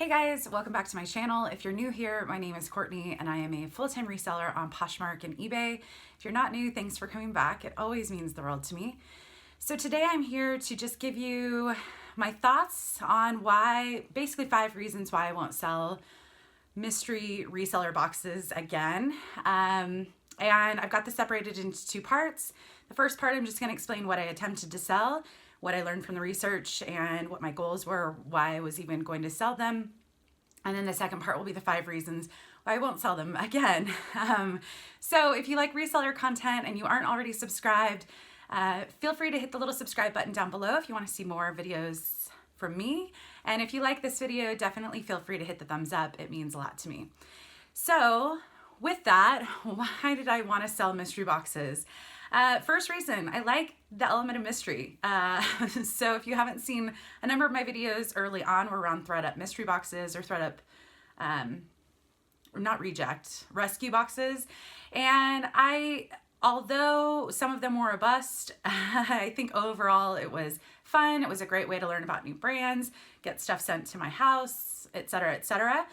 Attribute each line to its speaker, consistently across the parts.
Speaker 1: Hey guys, welcome back to my channel. If you're new here, my name is Courtney and I am a full-time reseller on Poshmark and eBay. If you're not new, thanks for coming back. It always means the world to me. So today I'm here to just give you my thoughts on basically 5 reasons why I won't sell mystery reseller boxes again. And I've got this separated into 2 parts. The first part, I'm just going to explain what I attempted to sell, what I learned from the research, and what my goals were, why I was even going to sell them. And then the second part will be the 5 reasons why I won't sell them again. So if you like reseller content and you aren't already subscribed, feel free to hit the little subscribe button down below if you want to see more videos from me. And if you like this video, definitely feel free to hit the thumbs up. It means a lot to me. So with that, why did I want to sell mystery boxes? First reason, I like the element of mystery. So if you haven't seen a number of my videos early on were around ThredUp mystery boxes or ThredUp, not reject, rescue boxes. And although some of them were a bust, I think overall it was fun. It was a great way to learn about new brands, get stuff sent to my house, etc., etc.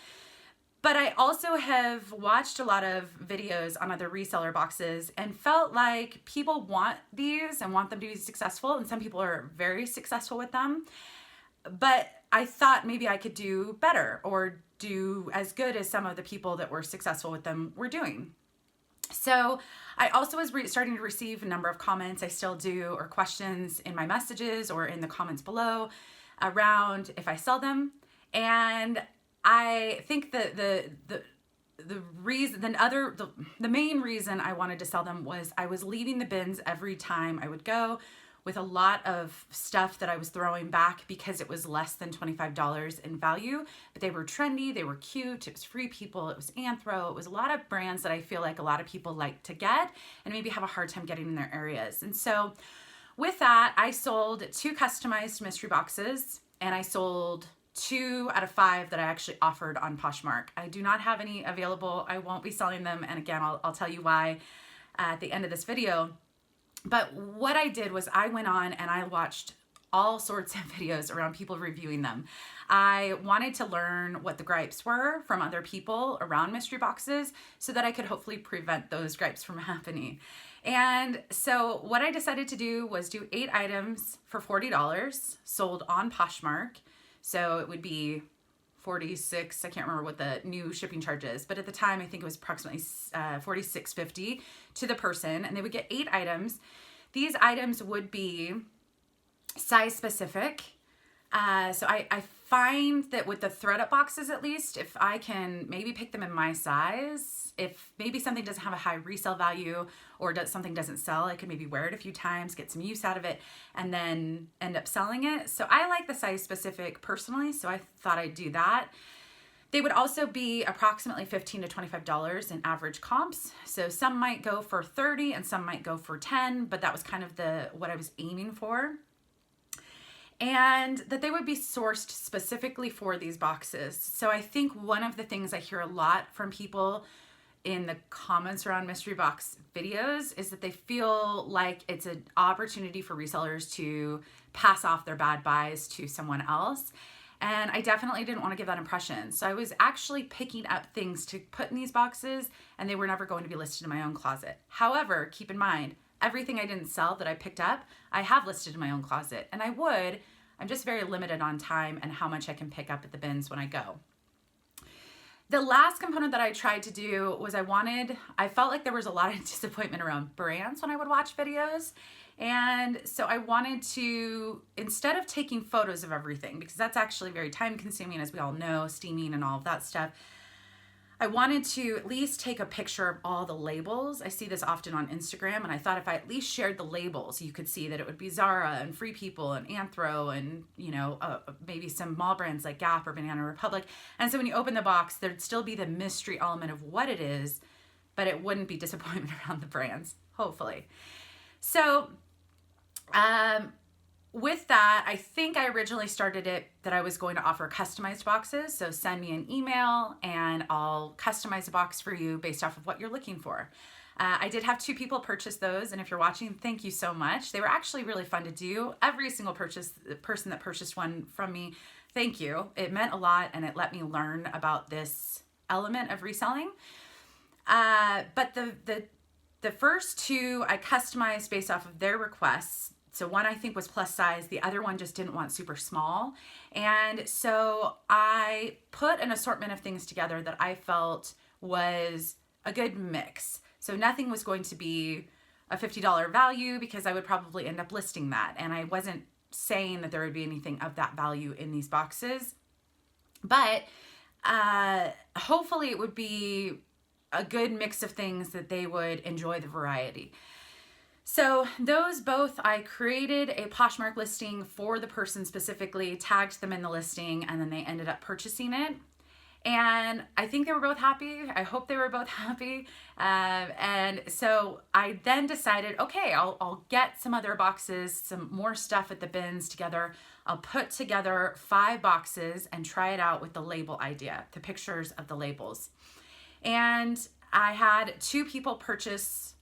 Speaker 1: But I also have watched a lot of videos on other reseller boxes and felt like people want these and want them to be successful, and some people are very successful with them. But I thought maybe I could do better or do as good as some of the people that were successful with them were doing. So I also was starting to receive a number of comments, I still do, or questions in my messages or in the comments below around if I sell them. And I think that the main reason I wanted to sell them was I was leaving the bins every time I would go with a lot of stuff that I was throwing back because it was less than $25 in value, but they were trendy, they were cute, it was Free People, it was Anthro, it was a lot of brands that I feel like a lot of people like to get and maybe have a hard time getting in their areas. And so with that, I sold 2 customized mystery boxes and I sold 2 out of 5 that I actually offered on Poshmark. I do not have any available. I won't be selling them. And again, I'll tell you why at the end of this video. But what I did was I went on and I watched all sorts of videos around people reviewing them. I wanted to learn what the gripes were from other people around mystery boxes so that I could hopefully prevent those gripes from happening. And so what I decided to do was do 8 items for $40 sold on Poshmark. So it would be 46, I can't remember what the new shipping charge is, but at the time I think it was approximately $46.50 to the person, and they would get 8 items. These items would be size specific. So I find that with the ThredUp boxes, at least, if I can maybe pick them in my size, if maybe something doesn't have a high resale value or something doesn't sell, I could maybe wear it a few times, get some use out of it, and then end up selling it. So I like the size specific personally, so I thought I'd do that. They would also be approximately $15 to $25 in average comps. So some might go for 30 and some might go for 10, but that was kind of what I was aiming for. And that they would be sourced specifically for these boxes. So I think one of the things I hear a lot from people in the comments around mystery box videos is that they feel like it's an opportunity for resellers to pass off their bad buys to someone else. And I definitely didn't want to give that impression. So I was actually picking up things to put in these boxes and they were never going to be listed in my own closet. However, keep in mind, everything I didn't sell that I picked up, I have listed in my own closet, and I'm just very limited on time and how much I can pick up at the bins when I go. The last component that I tried to do was I felt like there was a lot of disappointment around brands when I would watch videos. And so I wanted to, instead of taking photos of everything, because that's actually very time consuming, as we all know, steaming and all of that stuff, I wanted to at least take a picture of all the labels. I see this often on Instagram, and I thought if I at least shared the labels, you could see that it would be Zara and Free People and Anthro and, maybe some mall brands like Gap or Banana Republic. And so when you open the box, there'd still be the mystery element of what it is, but it wouldn't be disappointment around the brands, hopefully. So, with that, I think I originally started it that I was going to offer customized boxes. So send me an email and I'll customize a box for you based off of what you're looking for. I did have 2 people purchase those, and if you're watching, thank you so much. They were actually really fun to do. Every single person that purchased one from me thank you. It meant a lot, and it let me learn about this element of reselling. But the first two I customized based off of their requests. So one I think was plus size, the other one just didn't want super small. And so I put an assortment of things together that I felt was a good mix. So nothing was going to be a $50 value because I would probably end up listing that. And I wasn't saying that there would be anything of that value in these boxes. But hopefully it would be a good mix of things that they would enjoy the variety. So those both, I created a Poshmark listing for the person specifically, tagged them in the listing, and then they ended up purchasing it. And I think they were both happy. I hope they were both happy. And so I then decided, okay, I'll get some other boxes, some more stuff at the bins together. I'll put together 5 boxes and try it out with the label idea, the pictures of the labels. And I had 2 people purchase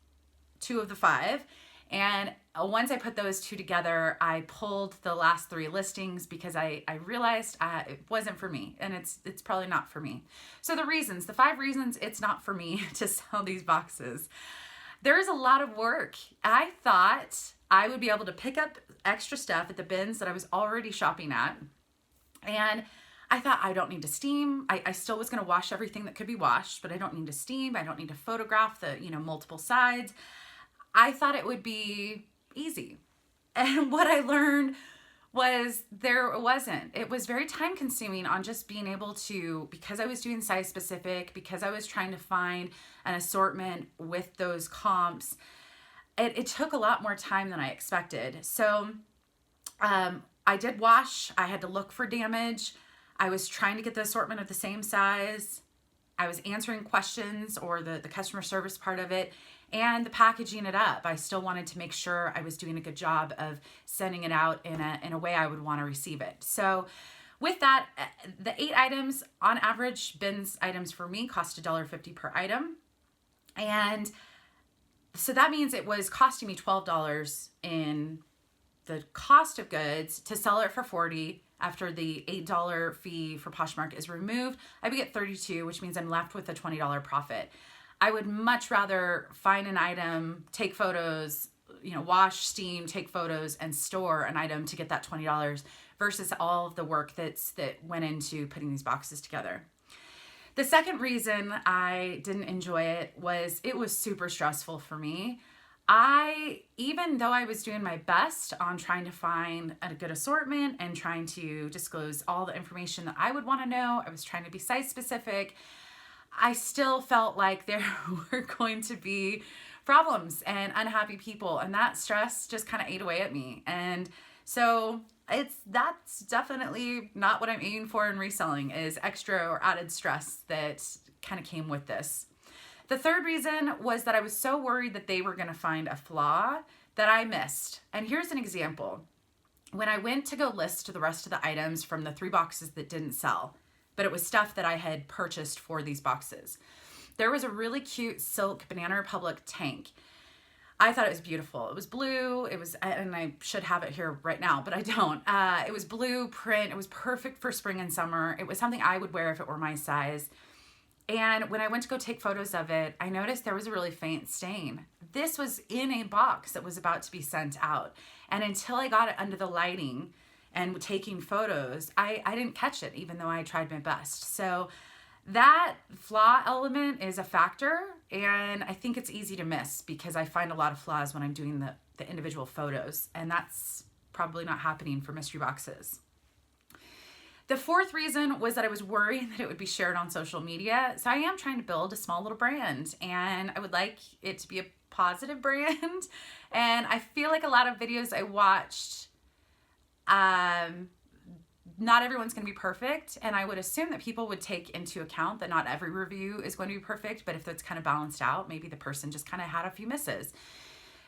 Speaker 1: 2 of the 5. And once I put those 2 together, I pulled the last 3 listings because I realized it wasn't for me, and it's probably not for me. So the 5 reasons it's not for me to sell these boxes. There is a lot of work. I thought I would be able to pick up extra stuff at the bins that I was already shopping at. And I thought I don't need to steam. I still was going to wash everything that could be washed, but I don't need to steam. I don't need to photograph the, multiple sides. I thought it would be easy. And what I learned was there wasn't. It was very time consuming on just being able to, because I was doing size specific, because I was trying to find an assortment with those comps, it took a lot more time than I expected. So I did wash. I had to look for damage. I was trying to get the assortment of the same size. I was answering questions or the customer service part of it, and the packaging it up. I still wanted to make sure I was doing a good job of sending it out in a way I would want to receive it. So with that, the 8 items on average, bins items for me cost $1.50 per item. And so that means it was costing me $12 in the cost of goods to sell it for $40. After the $8 fee for Poshmark is removed, I would get $32, which means I'm left with a $20 profit. I would much rather find an item, take photos, wash, steam, take photos, and store an item to get that $20 versus all of the work that went into putting these boxes together. The second reason I didn't enjoy it was super stressful for me. Even though I was doing my best on trying to find a good assortment and trying to disclose all the information that I would want to know, I was trying to be size specific, I still felt like there were going to be problems and unhappy people, and that stress just kind of ate away at me. And so that's definitely not what I'm aiming for in reselling, is extra or added stress that kind of came with this. The third reason was that I was so worried that they were going to find a flaw that I missed. And here's an example. When I went to go list the rest of the items from the 3 boxes that didn't sell, but it was stuff that I had purchased for these boxes, there was a really cute silk Banana Republic tank. I thought it was beautiful. It was blue. And I should have it here right now, but I don't. It was blue print. It was perfect for spring and summer. It was something I would wear if it were my size. And when I went to go take photos of it, I noticed there was a really faint stain. This was in a box that was about to be sent out. And until I got it under the lighting and taking photos, I didn't catch it, even though I tried my best. So that flaw element is a factor, and I think it's easy to miss because I find a lot of flaws when I'm doing the individual photos, and that's probably not happening for mystery boxes. The fourth reason was that I was worried that it would be shared on social media. So I am trying to build a small little brand, and I would like it to be a positive brand. And I feel like a lot of videos I watched, not everyone's going to be perfect. And I would assume that people would take into account that not every review is going to be perfect, but if it's kind of balanced out, maybe the person just kind of had a few misses.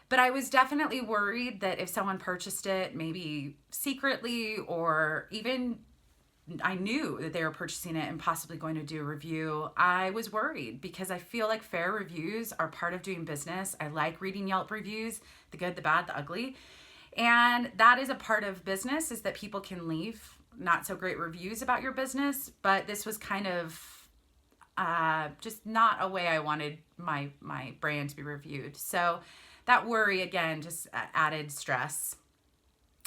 Speaker 1: But I was definitely worried that if someone purchased it, maybe secretly, or even I knew that they were purchasing it and possibly going to do a review, I was worried because I feel like fair reviews are part of doing business. I like reading Yelp reviews, the good, the bad, the ugly. And that is a part of business, is that people can leave not so great reviews about your business, but this was kind of just not a way I wanted my brand to be reviewed. So that worry, again, just added stress.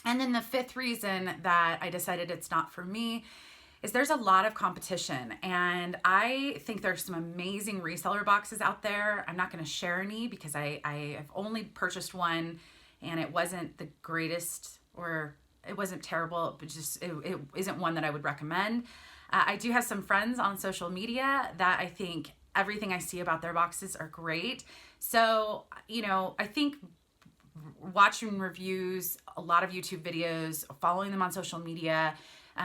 Speaker 1: And then the fifth reason that I decided it's not for me is there's a lot of competition, and I think there's some amazing reseller boxes out there. I'm not going to share any because I have only purchased one, and it wasn't the greatest, or it wasn't terrible, but just it isn't one that I would recommend. I do have some friends on social media that I think everything I see about their boxes are great. So, I think watching reviews, a lot of YouTube videos, following them on social media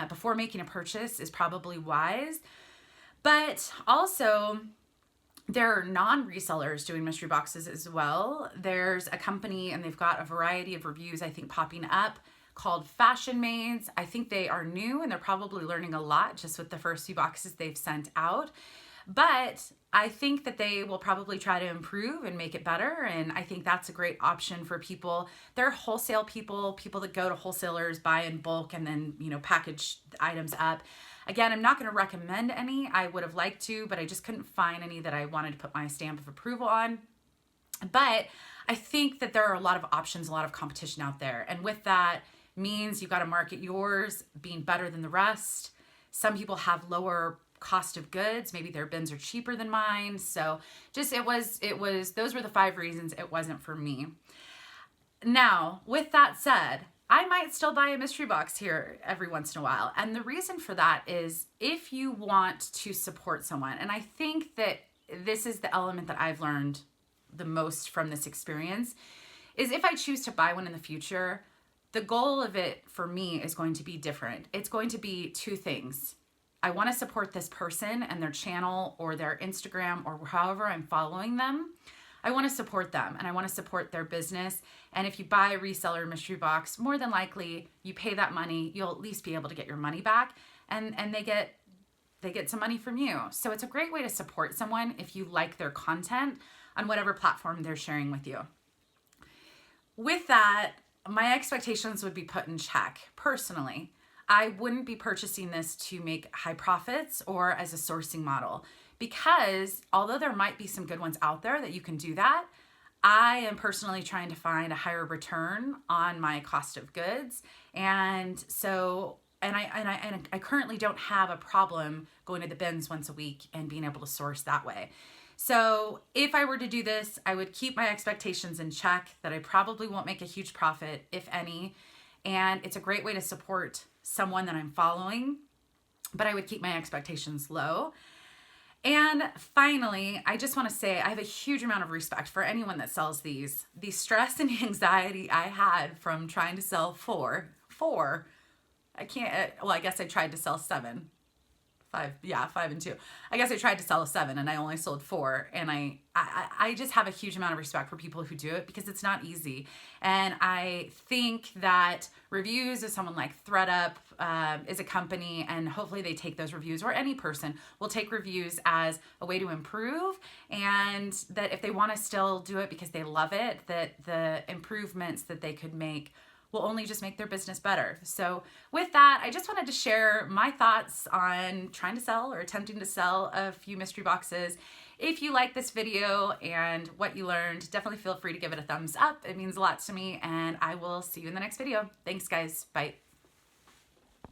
Speaker 1: before making a purchase is probably wise. But also, there are non-resellers doing mystery boxes as well. There's a company, and they've got a variety of reviews, I think, popping up, called Fashion Maids. I think they are new, and they're probably learning a lot just with the first few boxes they've sent out. But I think that they will probably try to improve and make it better. And I think that's a great option for people. They're wholesale people that go to wholesalers, buy in bulk, and then, package items up. Again, I'm not going to recommend any. I would have liked to, but I just couldn't find any that I wanted to put my stamp of approval on. But I think that there are a lot of options, a lot of competition out there. And with that means you've got to market yours being better than the rest. Some people have lower cost of goods. Maybe their bins are cheaper than mine. So just, those were the 5 reasons it wasn't for me. Now, with that said, I might still buy a mystery box here every once in a while. And the reason for that is if you want to support someone, and I think that this is the element that I've learned the most from this experience, is if I choose to buy one in the future, the goal of it for me is going to be different. It's going to be 2 things. I want to support this person and their channel or their Instagram or however I'm following them. I want to support them and I want to support their business. And if you buy a reseller mystery box, more than likely you pay that money, you'll at least be able to get your money back, and they get some money from you. So it's a great way to support someone if you like their content on whatever platform they're sharing with you. With that, my expectations would be put in check. Personally, I wouldn't be purchasing this to make high profits or as a sourcing model, because although there might be some good ones out there that you can do that, I am personally trying to find a higher return on my cost of goods. And so, I currently don't have a problem going to the bins once a week and being able to source that way. So if I were to do this, I would keep my expectations in check that I probably won't make a huge profit, if any. And it's a great way to support someone that I'm following, but I would keep my expectations low. And finally, I just want to say I have a huge amount of respect for anyone that sells these. The stress and anxiety I had from trying to sell four. I guess I tried to sell 7. 5 and 2. I guess I tried to sell a 7 and I only sold 4. And I just have a huge amount of respect for people who do it, because it's not easy. And I think that reviews of someone like ThreadUp is a company, and hopefully they take those reviews, or any person will take reviews as a way to improve, and that if they want to still do it because they love it, that the improvements that they could make will only just make their business better. So with that, I just wanted to share my thoughts on trying to sell or attempting to sell a few mystery boxes. If you like this video and what you learned, definitely feel free to give it a thumbs up. It means a lot to me, and I will see you in the next video. Thanks, guys. Bye.